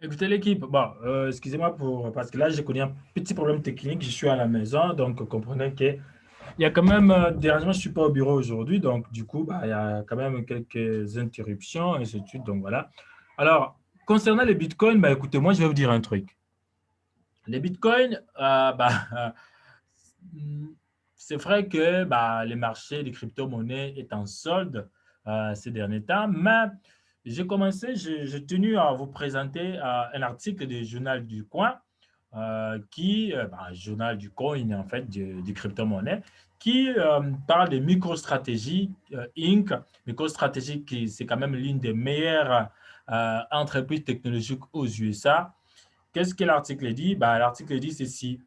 Écoutez l'équipe, bon, excusez-moi parce que là, j'ai connu un petit problème technique. Je suis à la maison, donc comprenez qu'il y a quand même des rangements. Je ne suis pas au bureau aujourd'hui, donc du coup, bah, il y a quand même quelques interruptions, et ainsi de suite. Donc voilà. Alors, concernant les bitcoins, bah, écoutez, moi, je vais vous dire un truc. Les bitcoins, c'est vrai que bah, les marchés des crypto-monnaies est en solde ces derniers temps, mais j'ai tenu à vous présenter un article du journal du coin, journal du coin en fait, du crypto-monnaie, qui parle de MicroStrategy Inc. MicroStrategy, qui c'est quand même l'une des meilleures entreprises technologiques aux USA. Qu'est-ce que l'article dit? Bah, l'article dit ceci.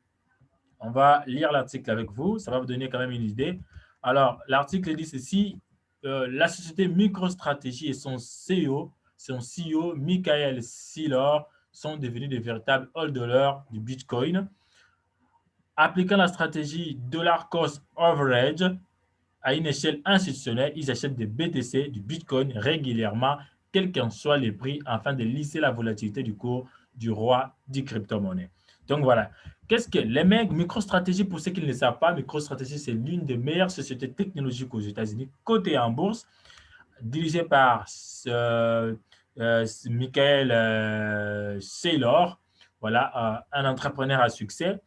On va lire l'article avec vous. Ça va vous donner quand même une idée. Alors, l'article dit ceci. La société MicroStrategy et son CEO, Michael Saylor, sont devenus des véritables holders du Bitcoin. Appliquant la stratégie Dollar Cost Average à une échelle institutionnelle, ils achètent des BTC, du Bitcoin régulièrement, quels qu'en soient les prix, afin de lisser la volatilité du cours du roi du crypto-monnaie. Donc voilà. Qu'est-ce que les mecs, MicroStrategy, pour ceux qui ne le savent pas, MicroStrategy, c'est l'une des meilleures sociétés technologiques aux États-Unis, cotée en bourse, dirigée par Michael Saylor, voilà, un entrepreneur à succès.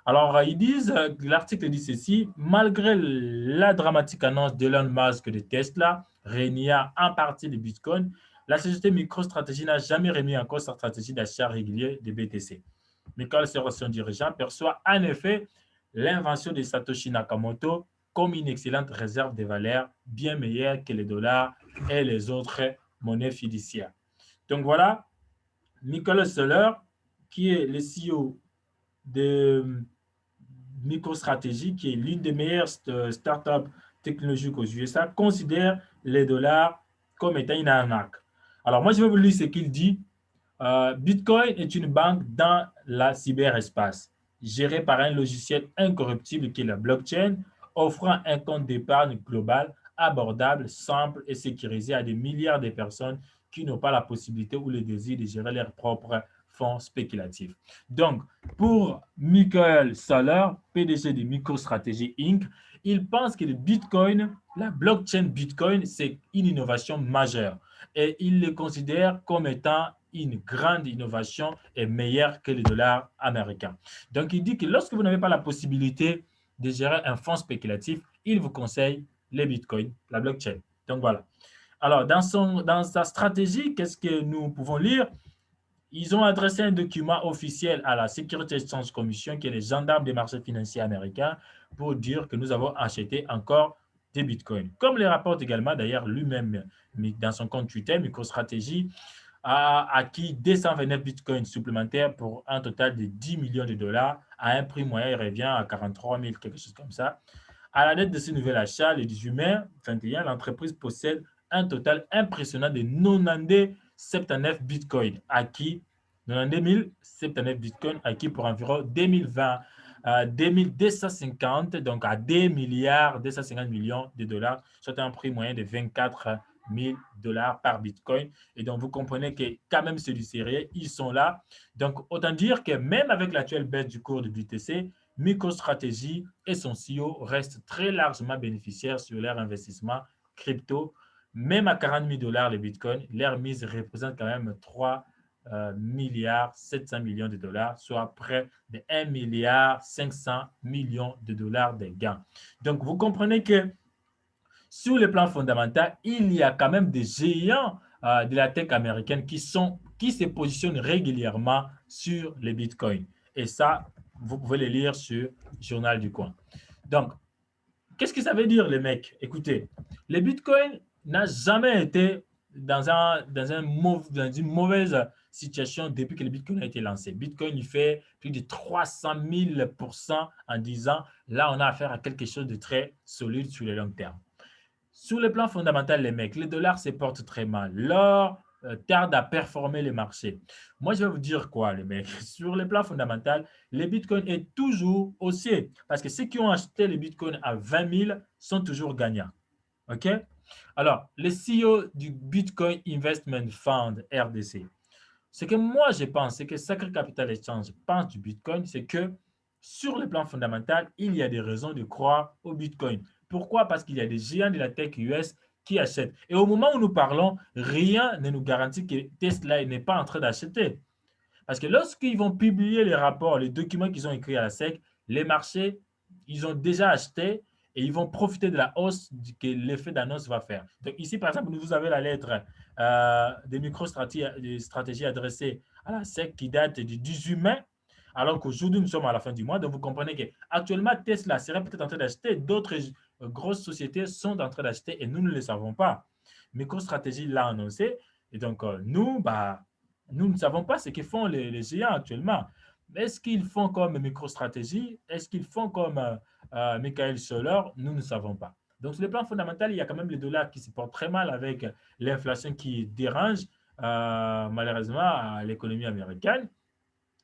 Alors, ils disent, l'article dit ceci, malgré la dramatique annonce d'Elon Musk de Tesla, régnant en partie de Bitcoin, la société MicroStrategy n'a jamais remis en cause sa stratégie d'achat régulier de BTC. Michael Serra, son dirigeant, perçoit en effet l'invention de Satoshi Nakamoto comme une excellente réserve de valeur, bien meilleure que les dollars et les autres monnaies fiduciaires. Donc voilà, Nicolas Seller, qui est le CEO de MicroStrategy, qui est l'une des meilleures startups technologiques aux USA, considère les dollars comme étant une arnaque. Alors, moi, je vais vous lire ce qu'il dit. Bitcoin est une banque dans la cyberespace, gérée par un logiciel incorruptible qui est la blockchain, offrant un compte d'épargne global, abordable, simple et sécurisé à des milliards de personnes qui n'ont pas la possibilité ou le désir de gérer leurs propres fonds spéculatifs. Donc, pour Michael Saller, PDG de MicroStrategy Inc., il pense que le Bitcoin, la blockchain Bitcoin, c'est une innovation majeure et il le considère comme étant une grande innovation et meilleure que le dollar américain. Donc, il dit que lorsque vous n'avez pas la possibilité de gérer un fonds spéculatif, il vous conseille les bitcoins, la blockchain. Donc, voilà. Alors, dans sa stratégie, qu'est-ce que nous pouvons lire? Ils ont adressé un document officiel à la Security Exchange Commission, qui est les gendarmes des marchés financiers américains, pour dire que nous avons acheté encore des bitcoins. Comme le rapporte également d'ailleurs lui-même dans son compte Twitter, MicroStrategy a acquis 229 bitcoins supplémentaires pour un total de 10 millions de dollars à un prix moyen, il revient à 43 000, quelque chose comme ça. À la date de ce nouvel achat, le 18 mai 2021, l'entreprise possède un total impressionnant de 9079 bitcoins acquis, 92 079 bitcoins acquis pour environ 2020, 2250, donc à 2 milliards 250 millions de dollars, soit un prix moyen de 24 000 dollars par bitcoin. Et donc, vous comprenez que quand même, c'est du sérieux, ils sont là. Donc, autant dire que même avec l'actuelle baisse du cours du BTC, MicroStrategy et son CEO restent très largement bénéficiaires sur leur investissement crypto. Même à 40 000 dollars le bitcoin, leur mise représente quand même 3 milliards 700 millions de dollars, soit près de 1 milliard 500 millions de dollars de gains. Donc, vous comprenez que sur le plan fondamental, il y a quand même des géants de la tech américaine qui se positionnent régulièrement sur les bitcoins. Et ça, vous pouvez le lire sur Journal du Coin. Donc, qu'est-ce que ça veut dire, les mecs? Écoutez, le bitcoin n'a jamais été dans une mauvaise situation depuis que le bitcoin a été lancé. Bitcoin, il fait plus de 300 000 en 10 ans. Là, on a affaire à quelque chose de très solide sur le long terme. Sur le plan fondamental, les mecs, le dollar se porte très mal. L'or tarde à performer les marchés. Moi, je vais vous dire quoi, les mecs. Sur le plan fondamental, le Bitcoin est toujours haussier. Parce que ceux qui ont acheté le Bitcoin à 20 000 sont toujours gagnants. OK? Alors, le CEO du Bitcoin Investment Fund, RDC, Ce que moi, je pense, ce que Sacred Capital Exchange pense du Bitcoin, c'est que sur le plan fondamental, il y a des raisons de croire au Bitcoin. Pourquoi? Parce qu'il y a des géants de la tech US qui achètent. Et au moment où nous parlons, rien ne nous garantit que Tesla n'est pas en train d'acheter. Parce que lorsqu'ils vont publier les rapports, les documents qu'ils ont écrits à la SEC, les marchés, ils ont déjà acheté et ils vont profiter de la hausse que l'effet d'annonce va faire. Donc ici, par exemple, vous avez la lettre des micro-stratégies adressées à la SEC qui date du 18 mai, alors qu'aujourd'hui, nous sommes à la fin du mois. Donc vous comprenez qu'actuellement, Tesla serait peut-être en train d'acheter, d'autres grosses sociétés sont en train d'acheter et nous ne le savons pas. MicroStratégie l'a annoncé et donc nous, nous ne savons pas ce que font les géants actuellement. Est-ce qu'ils font comme MicroStratégie? Est-ce qu'ils font comme Michael Soler? Nous ne savons pas. Donc, sur le plan fondamental, il y a quand même le dollar qui se porte très mal avec l'inflation qui dérange malheureusement l'économie américaine.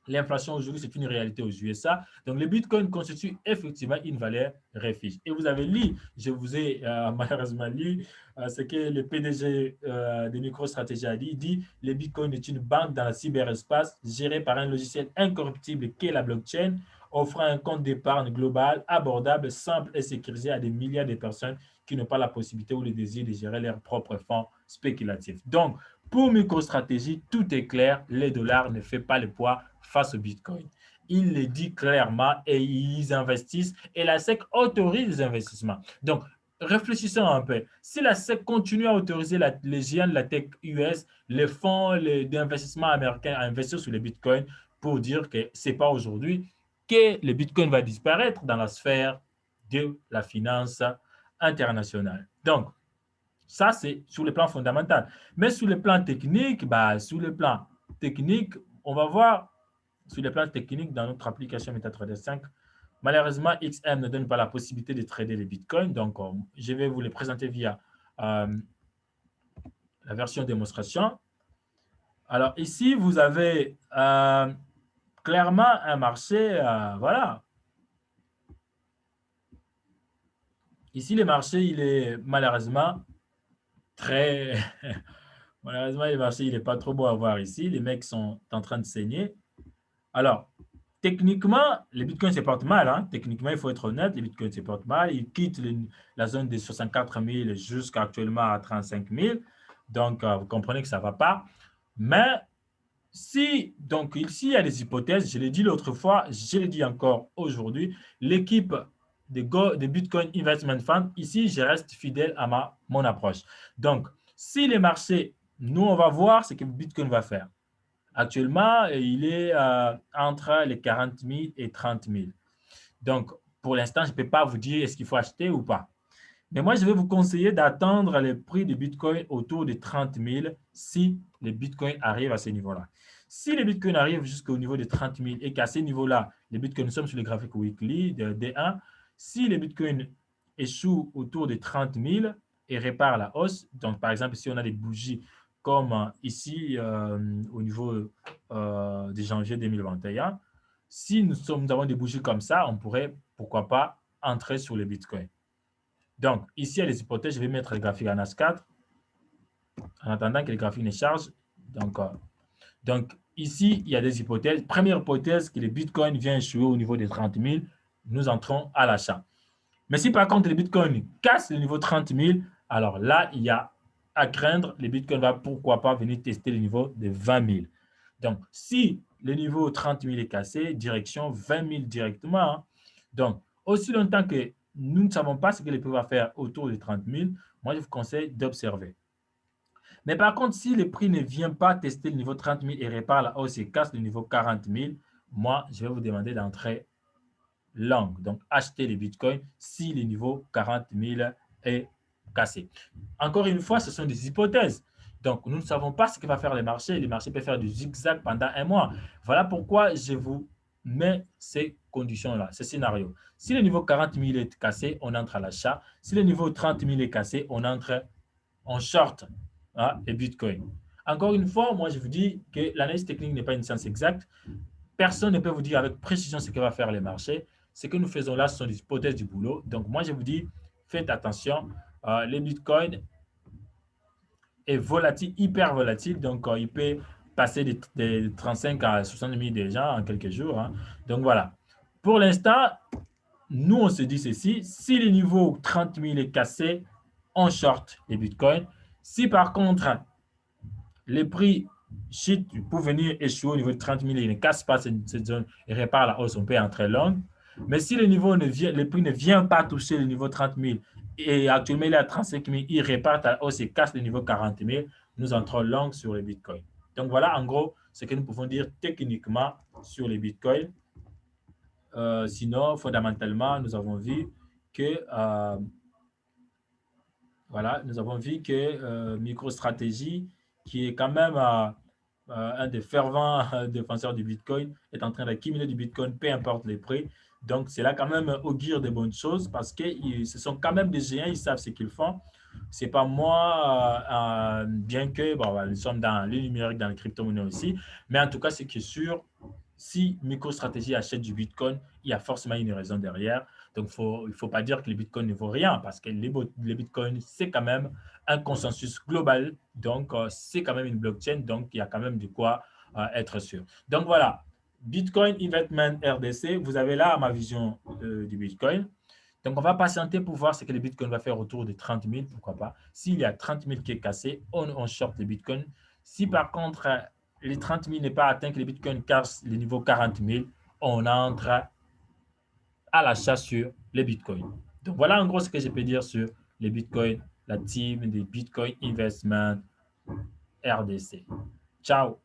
L'inflation aujourd'hui, c'est une réalité aux USA. Donc, le Bitcoin constitue effectivement une valeur refuge. Et vous avez lu, je vous ai malheureusement lu ce que le PDG de MicroStrategy a dit. Il dit le Bitcoin est une banque dans le cyberespace gérée par un logiciel incorruptible qu'est la blockchain, offrant un compte d'épargne global, abordable, simple et sécurisé à des milliards de personnes qui n'ont pas la possibilité ou le désir de gérer leurs propres fonds spéculatifs. Donc, pour MicroStrategy, tout est clair, le dollar ne fait pas le poids face au Bitcoin. Ils le disent clairement et ils investissent et la SEC autorise les investissements. Donc, réfléchissons un peu. Si la SEC continue à autoriser les géants de la tech US, les fonds d'investissement américains à investir sur le Bitcoin pour dire que ce n'est pas aujourd'hui que le Bitcoin va disparaître dans la sphère de la finance internationale. Donc, ça, c'est sur le plan fondamental. Mais sur le plan technique, on va voir sur le plan technique dans notre application MetaTrader 5. Malheureusement, XM ne donne pas la possibilité de trader les bitcoins. Donc, je vais vous les présenter via la version démonstration. Alors, ici, vous avez clairement un marché, voilà. Ici, le marché, il est malheureusement très... malheureusement, le marché, il n'est pas trop beau à voir ici. Les mecs sont en train de saigner. Alors, techniquement, les bitcoins se portent mal. Hein. Techniquement, il faut être honnête, les bitcoins se portent mal. Ils quittent la zone des 64 000 jusqu'à actuellement à 35 000. Donc, vous comprenez que ça ne va pas. Mais donc ici, il y a des hypothèses. Je l'ai dit l'autre fois, je l'ai dit encore aujourd'hui. L'équipe de Bitcoin Investment Fund, ici, je reste fidèle à mon approche. Donc, si les marchés, nous, on va voir ce que Bitcoin va faire. Actuellement, il est entre les 40 000 et 30 000. Donc, pour l'instant, je ne peux pas vous dire est-ce qu'il faut acheter ou pas. Mais moi, je vais vous conseiller d'attendre le prix du Bitcoin autour de 30 000 si le Bitcoin arrive à ce niveau-là. Si le Bitcoin arrive jusqu'au niveau de 30 000 et qu'à ce niveau-là, le Bitcoin, nous sommes sur le graphique weekly de D1, si le Bitcoin échoue autour de 30 000 et répare la hausse, donc par exemple, si on a des bougies comme ici au niveau de janvier 2021, si nous avons des bougies comme ça, on pourrait, pourquoi pas, entrer sur le Bitcoin. Donc, ici, il y a des hypothèses. Je vais mettre le graphique en AS4 en attendant que le graphique ne charge. Donc, ici, il y a des hypothèses. Première hypothèse, que le Bitcoin vient échouer au niveau des 30 000. Nous entrons à l'achat. Mais si par contre, le Bitcoin casse le niveau 30 000, alors là, il y a à craindre, le Bitcoin va pourquoi pas venir tester le niveau de 20 000. Donc, si le niveau 30 000 est cassé, direction 20 000 directement. Hein. Donc, aussi longtemps que nous ne savons pas ce que le prix va faire autour de 30 000, moi, je vous conseille d'observer. Mais par contre, si le prix ne vient pas tester le niveau 30 000 et répare la hausse et casse le niveau 40 000, moi, je vais vous demander d'entrer long. Donc, acheter les bitcoins si le niveau 40 000 est cassé. Encore une fois, ce sont des hypothèses. Donc, nous ne savons pas ce que va faire le marché. Le marché peut faire du zigzag pendant un mois. Voilà pourquoi je vous mets ces conditions-là, ces scénarios. Si le niveau 40 000 est cassé, on entre à l'achat. Si le niveau 30 000 est cassé, on entre en short les bitcoins. Encore une fois, moi, je vous dis que l'analyse technique n'est pas une science exacte. Personne ne peut vous dire avec précision ce que va faire le marché. Ce que nous faisons là, ce sont des hypothèses du boulot. Donc, moi, je vous dis, faites attention. Les bitcoins est volatile, hyper volatile. Donc, il peut passer des 35 à 60 000 déjà en quelques jours. Hein. Donc voilà. Pour l'instant, nous, on se dit ceci. Si le niveau 30 000 est cassé, on short les bitcoins. Si par contre, les prix chute pour venir échouer au niveau de 30 000, il ne casse pas cette zone et répare la hausse, on peut entrer long. Mais si le prix ne vient pas toucher le niveau 30 000 et actuellement il est à 35 000, il répare la hausse et casse le niveau 40 000, nous entrons long sur les bitcoins. Donc voilà en gros ce que nous pouvons dire techniquement sur les bitcoins. Sinon, fondamentalement, nous avons vu que voilà, nous avons vu que MicroStrategy, qui est quand même un des fervents défenseurs du Bitcoin, est en train d'accumuler du Bitcoin, peu importe les prix. Donc, c'est là quand même augure de bonnes choses parce que ce sont quand même des géants, ils savent ce qu'ils font. C'est pas moi, bien que bon, voilà, nous sommes dans le numérique, dans les crypto-monnaies aussi, mais en tout cas, c'est que sûr, si MicroStrategy achète du Bitcoin, il y a forcément une raison derrière. Donc, il ne faut pas dire que le Bitcoin ne vaut rien parce que les Bitcoins, c'est quand même un consensus global. Donc, c'est quand même une blockchain. Donc, il y a quand même de quoi être sûr. Donc, voilà. Bitcoin Investment RDC, vous avez là ma vision du Bitcoin. Donc, on va patienter pour voir ce que le Bitcoin va faire autour de 30 000, pourquoi pas. S'il y a 30 000 qui est cassé, on short le Bitcoin. Si par contre, les 30 000 n'est pas atteint, que le Bitcoin casse le niveau 40 000, on entre à l'achat sur les bitcoins. Donc voilà en gros ce que je peux dire sur les bitcoins, la team des Bitcoin Investment RDC. Ciao.